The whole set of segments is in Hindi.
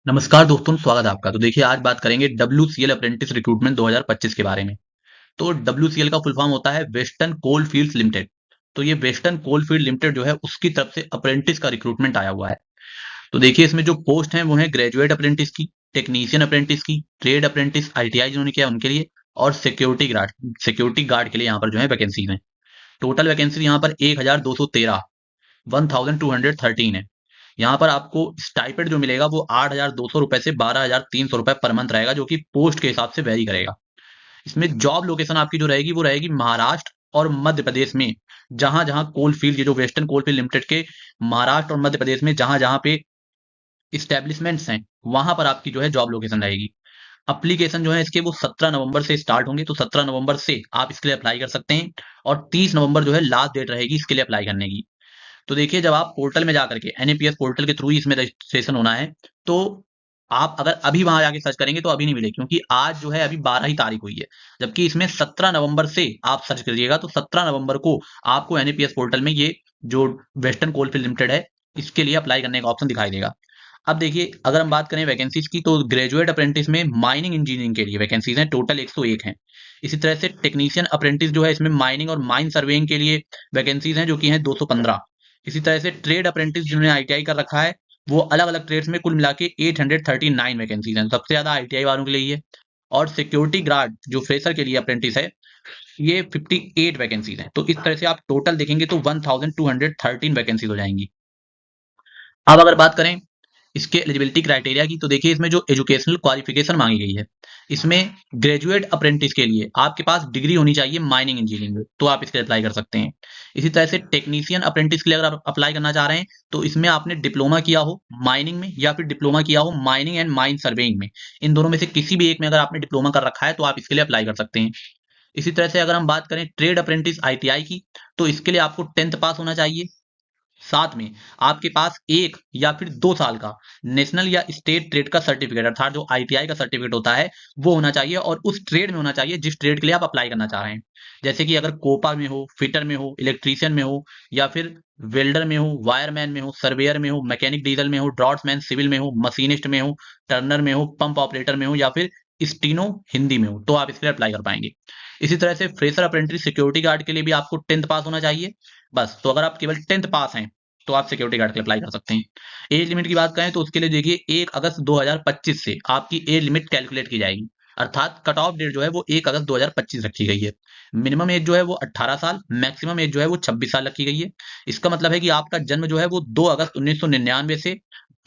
नमस्कार दोस्तों, स्वागत है आपका। तो देखिए आज बात करेंगे WCL अप्रेंटिस रिक्रूटमेंट 2025 के बारे में। तो WCL का फुल फॉर्म होता है वेस्टर्न कोल फील्ड्स लिमिटेड। तो ये वेस्टर्न कोल फील्ड लिमिटेड जो है उसकी तरफ से अप्रेंटिस का रिक्रूटमेंट आया हुआ है। तो देखिए इसमें जो पोस्ट हैं वो है ग्रेजुएट अप्रेंटिस की, टेक्नीशियन अप्रेंटिस की, ट्रेड अप्रेंटिस ITI जिन्होंने किया उनके लिए, और सिक्योरिटी गार्ड के लिए यहाँ पर जो है वैकेंसीज हैं। टोटल वैकेंसी यहाँ पर 1213 1213 है। यहाँ पर आपको स्टाइपेंड जो मिलेगा वो 8,200 रुपए से 12,300 रुपए पर मंथ रहेगा, जो कि पोस्ट के हिसाब से वेरी करेगा। इसमें जॉब लोकेशन आपकी जो रहेगी वो रहेगी महाराष्ट्र और मध्य प्रदेश में। जहां जहां कोल फील्ड, ये जो वेस्टर्न कोल फील्ड लिमिटेड के महाराष्ट्र और मध्य प्रदेश में जहां जहां पे इस्टेब्लिशमेंट्स हैं, वहां पर आपकी जो है जॉब लोकेशन रहेगी। अप्लीकेशन जो है इसके वो 17 नवंबर से स्टार्ट होंगे, तो 17 नवंबर से आप इसके लिए अप्लाई कर सकते हैं। और 30 नवंबर जो है लास्ट डेट रहेगी इसके लिए अप्लाई करने की। तो देखिए जब आप पोर्टल में जाकर के NAPS पोर्टल के थ्रू ही इसमें रजिस्ट्रेशन होना है, तो आप अगर अभी वहां जाके सर्च करेंगे तो अभी नहीं मिलेगी, क्योंकि आज जो है अभी 12 ही तारीख हुई है। जबकि इसमें 17 नवंबर से आप सर्च करिएगा तो 17 नवंबर को आपको NAPS पोर्टल में ये जो वेस्टर्न कोलफील्ड लिमिटेड है इसके लिए अप्लाई करने का ऑप्शन दिखाई देगा। अब देखिए अगर हम बात करें वैकेंसीज की, तो ग्रेजुएट अप्रेंटिस में माइनिंग इंजीनियरिंग के लिए वैकेंसीज हैं, टोटल 101 हैं। इसी तरह से टेक्नीशियन अप्रेंटिस जो है इसमें माइनिंग और माइन सर्वेइंग के लिए वैकेंसीज हैं, जो कि हैं 215। इसी तरह से ट्रेड अप्रेंटिस जिन्होंने ITI कर रखा है, वो अलग अलग ट्रेड्स में कुल मिला के 839 वैकेंसीज हैं, सबसे ज्यादा ITI वालों के लिए ही है। और सिक्योरिटी गार्ड जो फ्रेशर के लिए अप्रेंटिस है, ये 58 वैकेंसीज हैं। तो इस तरह से आप टोटल देखेंगे तो 1213 वैकेंसीज हो जाएंगी। अब अगर बात करें इसके एलिजिबिलिटी क्राइटेरिया की, तो देखिए इसमें जो एजुकेशनल क्वालिफिकेशन मांगी गई है, इसमें ग्रेजुएट अप्रेंटिस के लिए आपके पास डिग्री होनी चाहिए माइनिंग इंजीनियरिंग में, तो आप इसके लिए अप्लाई कर सकते हैं। इसी तरह से टेक्नीशियन अप्रेंटिस के लिए अगर आप अप्लाई करना चाह रहे हैं, तो इसमें आपने डिप्लोमा किया हो माइनिंग में या फिर डिप्लोमा किया हो माइनिंग एंड माइन सर्वेइंग में। इन दोनों में से किसी भी एक में अगर आपने डिप्लोमा कर रखा है तो आप इसके लिए अप्लाई कर सकते हैं। इसी तरह से अगर हम बात करें ट्रेड अप्रेंटिस ITI की, तो इसके लिए आपको 10th पास होना चाहिए। साथ में आपके पास 1 या फिर 2 साल का नेशनल या स्टेट ट्रेड का सर्टिफिकेट, अर्थात जो ITI का सर्टिफिकेट होता है वो होना चाहिए, और उस ट्रेड में होना चाहिए जिस ट्रेड के लिए आप अप्लाई करना चाह रहे हैं। जैसे कि अगर कोपा में हो, फिटर में हो, इलेक्ट्रीशियन में हो, या फिर वेल्डर में हो, वायरमैन में हो, सर्वेयर में हो, मैकेनिक डीजल में हो, ड्रॉट्समैन सिविल में हो, मशीनिस्ट में हो, टर्नर में हो, पंप ऑपरेटर में हो, या फिर स्टीनो हिंदी में हो, तो आप इसके लिए अप्लाई कर पाएंगे। इसी तरह से फ्रेशर अप्रेंटिस सिक्योरिटी गार्ड के लिए भी आपको 10th पास होना चाहिए बस। तो अगर आप केवल 10th पास हैं तो आप सिक्योरिटी गार्ड के लिए अप्लाई कर सकते हैं। एज लिमिट की बात करें तो उसके लिए देखिए 1 अगस्त 2025 से आपकी एज लिमिट कैलकुलेट की जाएगी, अर्थात कट ऑफ डेट जो है वो 1 अगस्त 2025 रखी गई है। मिनिमम एज जो है वो 18 साल, मैक्सिमम एज जो है वो 26 साल रखी गई है। इसका मतलब है कि आपका जन्म जो है वो 2 अगस्त 1999 से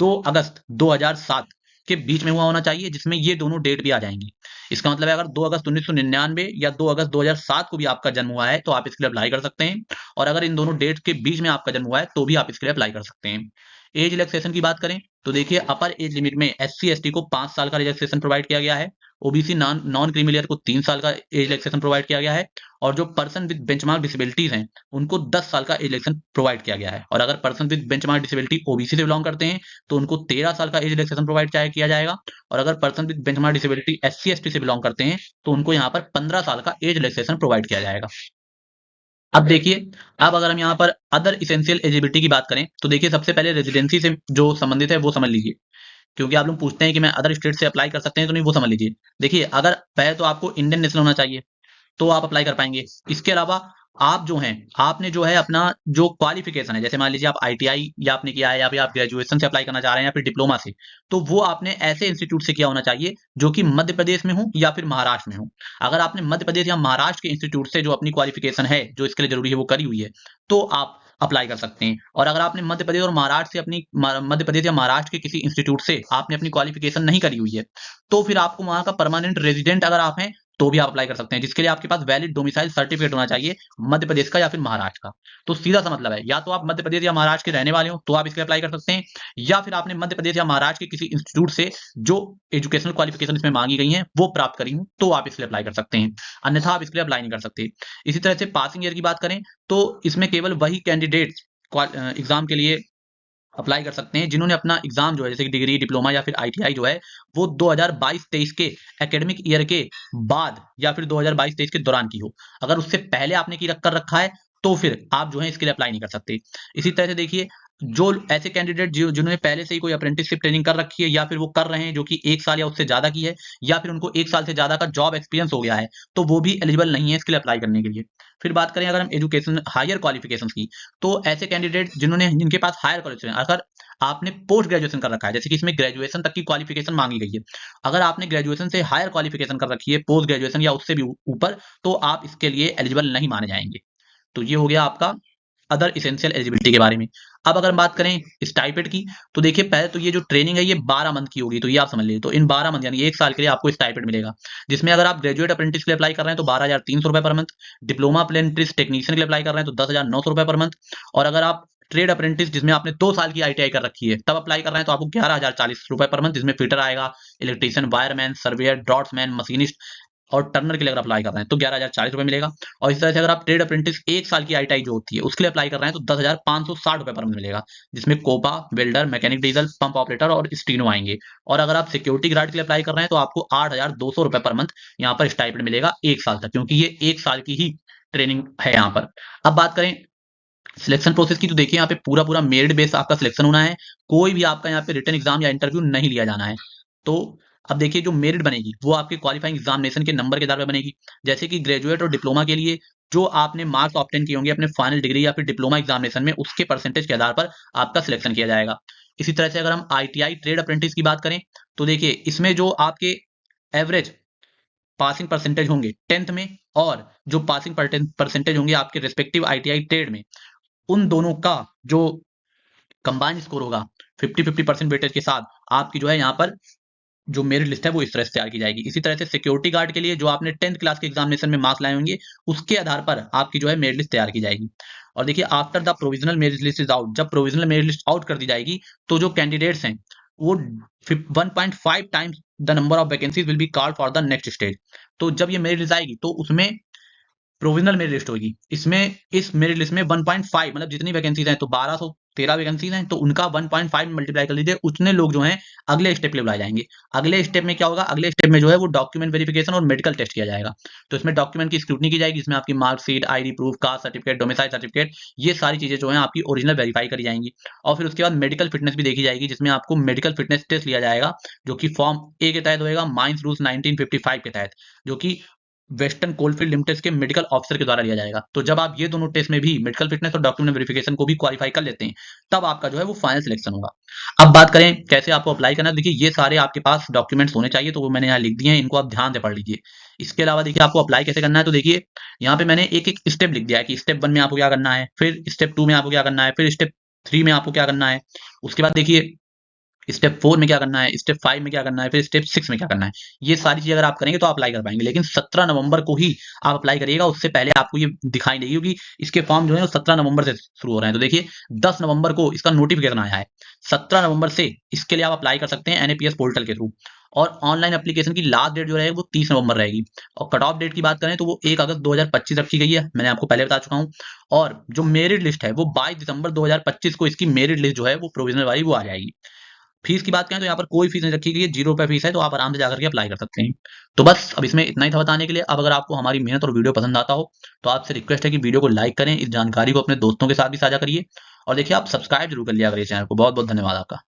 2 अगस्त 2007 के बीच में हुआ होना चाहिए, जिसमें ये दोनों डेट भी आ जाएंगी। इसका मतलब है अगर 2 अगस्त 1999 या 2 अगस्त 2007 को भी आपका जन्म हुआ है तो आप इसके लिए अप्लाई कर सकते हैं। और अगर इन दोनों डेट के बीच में आपका जन्म हुआ है तो भी आप इसके लिए अप्लाई कर सकते हैं। एज रिलैक्सेशन की बात करें तो देखिए अपर एज लिमिट में SC ST को 5 साल का रिलैक्सेशन प्रोवाइड किया गया है। OBC नॉन नॉन क्रीमिलियर को 3 साल का एज रिलैक्सेशन प्रोवाइड किया गया है। और जो पर्सन विद बेंचमार्क डिसेबिलिटीज हैं उनको 10 साल का एज रिलैक्सेशन प्रोवाइड किया गया है। और अगर person with benchmark disability OBC से बिलोंग करते हैं तो उनको 13 साल का एज रिलैक्सेशन प्रोवाइड किया जाएगा। और अगर person with benchmark disability SC ST से बिलोंग करते हैं तो उनको यहाँ पर 15 साल का एज रिलैक्सेशन प्रोवाइड किया जाएगा। अब देखिए, अब अगर हम यहाँ पर अदर इसेंशियल एलिजिबिलिटी की बात करें तो देखिए सबसे पहले रेजिडेंसी से जो संबंधित है वो समझ लीजिए, क्योंकि आप लोग पूछते हैं कि मैं अदर स्टेट से अप्लाई कर सकते हैं तो नहीं, वो समझ लीजिए। देखिए अगर पहले तो आपको इंडियन नेशनल होना चाहिए तो आप अप्लाई कर पाएंगे। इसके अलावा आप जो हैं, आपने जो है अपना जो क्वालिफिकेशन है, जैसे मान लीजिए आप ITI या आपने किया है या फिर आप ग्रेजुएशन से अप्लाई करना चाह रहे हैं या फिर डिप्लोमा से, तो वो आपने ऐसे इंस्टीट्यूट से किया होना चाहिए जो कि मध्य प्रदेश में हो या फिर महाराष्ट्र में हो। अगर आपने मध्य प्रदेश या महाराष्ट्र के इंस्टीट्यूट से जो अपनी क्वालिफिकेशन है जो इसके लिए जरूरी है वो करी हुई है, तो आप अप्लाई कर सकते हैं। और अगर आपने मध्य प्रदेश और महाराष्ट्र से अपनी मध्य प्रदेश या महाराष्ट्र के किसी इंस्टीट्यूट से आपने अपनी क्वालिफिकेशन नहीं करी हुई है, तो फिर आपको वहां का परमानेंट रेजिडेंट अगर आप हैं तो भी आप अप्लाई कर सकते हैं, जिसके लिए आपके पास वैलिड डोमिसाइल सर्टिफिकेट होना चाहिए मध्य प्रदेश का या फिर महाराष्ट्र का। तो सीधा सा मतलब है, या तो आप मध्य प्रदेश या महाराष्ट्र के रहने वाले हो तो आप इसके लिए अप्लाई कर सकते हैं, या फिर आपने मध्य प्रदेश या महाराष्ट्र के किसी इंस्टीट्यूट से जो एजुकेशनल क्वालिफिकेशन इसमें मांगी गई हैं वो प्राप्त करी हूं तो आप इसके लिए अप्लाई कर सकते हैं। अन्यथा आप इसके लिए अप्लाई नहीं कर सकते। इसी तरह से पासिंग ईयर की बात करें तो इसमें केवल वही कैंडिडेट एग्जाम के लिए अप्लाई कर सकते हैं जिन्होंने अपना एग्जाम जो है, जैसे कि डिग्री, डिप्लोमा या फिर ITI जो है वो 2022-23 के एकेडमिक ईयर के बाद या फिर 2022-23 के दौरान की हो। अगर उससे पहले आपने की कर रखा है तो फिर आप जो है इसके लिए अप्लाई नहीं कर सकते। इसी तरह से देखिए जो ऐसे कैंडिडेट जिन्होंने पहले से ही कोई अप्रेंटिसशिप ट्रेनिंग कर रखी है या फिर वो कर रहे हैं जो कि 1 साल या उससे ज़्यादा की है, या फिर उनको 1 साल से ज़्यादा का जॉब एक्सपीरियंस हो गया है, तो वो भी एलिजिबल नहीं है इसके लिए अप्लाई करने के लिए। फिर बात करें अगर हम एजुकेशन हायर क्वालिफिकेशंस की, तो ऐसे कैंडिडेट जिनके पास हायर क्वालिफिकेशन, अगर आपने पोस्ट ग्रेजुएशन कर रखा है, जैसे कि इसमें ग्रेजुएशन तक की क्वालिफिकेशन मांगी गई है। अगर आपने ग्रेजुएशन से हायर क्वालिफिकेशन कर रखी है, पोस्ट ग्रेजुएशन या उससे भी ऊपर, तो आप इसके लिए एलिजिबल नहीं माने जाएंगे। तो ये हो गया आपका अदर इसेंशियल एलिजिबिलिटी के बारे में। अब अगर बात करें स्टाइपेंड की, तो देखिए पहले तो ये जो ट्रेनिंग है ये 12 मंथ की होगी, तो ये आप समझ लीजिए। तो इन 12 मंथ यानी 1 साल के लिए आपको स्टाइपेंड मिलेगा, जिसमें अगर आप ग्रेजुएट अप्रेंटिस के लिए अप्लाई कर रहे हैं तो 12,300 रुपए per month, diploma apprentice technician के लिए अप्लाई कर रहे हैं तो 10,900 रुपए पर मंथ, और अगर आप ट्रेड अप्रेंटिस जिसमें आपने 2 साल की आईटीआई कर रखी है तब अप्लाई कर रहे हैं तो आपको 11,040 रुपए पर मंथ, जिसमें फिटर आएगा, electrician, wireman, surveyor, draughtsman, machinist और टर्नर के लिए अगर अप्लाई कर रहे हैं तो 11,040 रुपए मिलेगा। और इस तरह से अगर आप ट्रेड अप्रेंटिस 1 साल की आईटीआई जो होती है उसके लिए अप्लाई कर रहे हैं तो 10,560 रुपए पर मंथ मिलेगा, जिसमें COPA, welder, mechanic diesel, pump operator और स्टीनो आएंगे। और अगर आप सिक्योरिटी गार्ड के लिए अप्लाई कर रहे हैं तो आपको 8,200 रुपए पर मंथ यहाँ पर स्टाइपेंड मिलेगा 1 साल तक, क्योंकि ये 1 साल की ही ट्रेनिंग है यहाँ पर। अब बात करें सिलेक्शन प्रोसेस की, तो देखिए यहाँ पे पूरा मेरिट बेस आपका सिलेक्शन होना है, कोई भी आपका यहाँ पे रिटन एग्जाम या इंटरव्यू नहीं लिया जाना है। तो अब देखिए जो मेरिट बनेगी वो आपके क्वालिफाइंग एग्जामिनेशन के नंबर के आधार पर बनेगी। जैसे कि ग्रेजुएट और डिप्लोमा के लिए जो आपने मार्क्स ऑब्टेन किए होंगे अपने फाइनल डिग्री या फिर डिप्लोमा एग्जामिनेशन में, उसके परसेंटेज के आधार पर आपका सिलेक्शन किया जाएगा। इसी तरह से अगर हम आईटीआई ट्रेड अप्रेंटिस की बात करें, तो देखिए इसमें जो आपके एवरेज पासिंग परसेंटेज होंगे 10th में, और जो पासिंग परसेंटेज होंगे आपके रिस्पेक्टिव आईटीआई ट्रेड में, उन दोनों का जो कंबाइंड स्कोर होगा 50-50% वेटेज के साथ आपकी जो है यहाँ पर जो मेरिट लिस्ट है वो इस तरह से तैयार की जाएगी। इसी तरह से सिक्योरिटी गार्ड के लिए जो आपने 10th क्लास के एग्जामिनेशन में मार्क्स लाए होंगे उसके आधार पर आपकी जो है मेरिट लिस्ट तैयार की जाएगी। और देखिए after the provisional merit list is out, जब प्रोविजनल मेरिट लिस्ट आउट कर दी जाएगी तो जो कैंडिडेट्स हैं वो 1.5 times the number of vacancies will be called for the next stage. तो जब ये मेरिट लिस्ट आएगी तो उसमें प्रोविजनल मेरिट लिस्ट होगी, इसमें इस मेरिट लिस्ट में 1.5 मतलब जितनी वैकेंसीज हैं तो 1213 वैकेंसीज हैं, तो उनका 1.5 मल्टीप्लाई कर लीजिए, उतने लोग जो हैं अगले स्टेप के लिए बुलाए जाएंगे। अगले स्टेप में क्या होगा, अगले स्टेप में जो है वो डॉक्यूमेंट वेरिफिकेशन और मेडिकल टेस्ट किया जाएगा। तो इसमें डॉक्यूमेंट की स्क्रूटनी की जाएगी, इसमें आपकी marksheet, ID proof, caste certificate, domicile certificate, ये सारी चीजें जो है आपकी ओरिजिनल वेरीफाई करी जाएंगी। और फिर उसके बाद मेडिकल फिटनेस भी देखी जाएगी, जिसमें आपको मेडिकल फिटनेस टेस्ट लिया जाएगा, जो कि फॉर्म ए के तहत होएगा, माइंस रूल्स 1955 के तहत, जो कि वेस्टर्न कोलफील्ड लिमिटेड के मेडिकल ऑफिसर के द्वारा लिया जाएगा। तो जब आप ये दोनों टेस्ट में भी मेडिकल फिटनेस और डॉक्यूमेंट वेरिफिकेशन को भी क्वालिफाई कर लेते हैं, तब आपका जो है वो फाइनल सिलेक्शन होगा। अब बात करें कैसे आपको अप्लाई करना है, देखिए ये सारे आपके पास डॉक्यूमेंट्स होने चाहिए, तो वो मैंने यहाँ लिख दिए हैं, इनको आप ध्यान से पढ़ लीजिए। इसके अलावा देखिए आपको अप्लाई कैसे करना है, तो देखिए यहाँ पे मैंने एक एक स्टेप लिख दिया है कि स्टेप 1 में आपको क्या करना है, फिर स्टेप 2 में आपको क्या करना है, फिर स्टेप 3 में आपको क्या करना है, उसके बाद देखिए स्टेप 4 में क्या करना है, स्टेप 5 में क्या करना है, फिर स्टेप 6 में क्या करना है। ये सारी चीज़ अगर आप करेंगे तो आप अप्लाई कर पाएँगे। लेकिन 17 नवंबर को ही आप अप्लाई करिएगा, उससे पहले आपको ये दिखाई नहीं, क्योंकि इसके फॉर्म जो है वो 17 नवंबर से शुरू हो रहे हैं। तो देखिए 10 नवंबर को इसका नोटिफिकेशन आया है। 17 नवंबर से इसके लिए आप अप्लाई कर सकते हैं एनएपीएस पोर्टल के थ्रू। और ऑनलाइन एप्लीकेशन की लास्ट डेट जो रहेगी वो 30 नवंबर रहेगी। और कट ऑफ डेट की बात करें तो वो 1 अगस्त 2025 रखी गई है, मैंने आपको पहले बता चुका हूँ। और जो मेरिट लिस्ट है वो 22 दिसंबर 2025 को इसकी मेरिट लिस्ट जो है वो प्रोविजनल वाली वो आ जाएगी। फीस की बात करें तो यहाँ पर कोई फीस नहीं रखी गई है, 0 रुपए फीस है, तो आप आराम से जाकर के अप्लाई कर सकते हैं। तो बस अब इसमें इतना ही था बताने के लिए। अब अगर आपको हमारी मेहनत और वीडियो पसंद आता हो तो आपसे रिक्वेस्ट है कि वीडियो को लाइक करें, इस जानकारी को अपने दोस्तों के साथ भी साझा करिए, और देखिए आप सब्सक्राइब जरूर कर लिया करिए चैनल को। बहुत बहुत धन्यवाद आपका।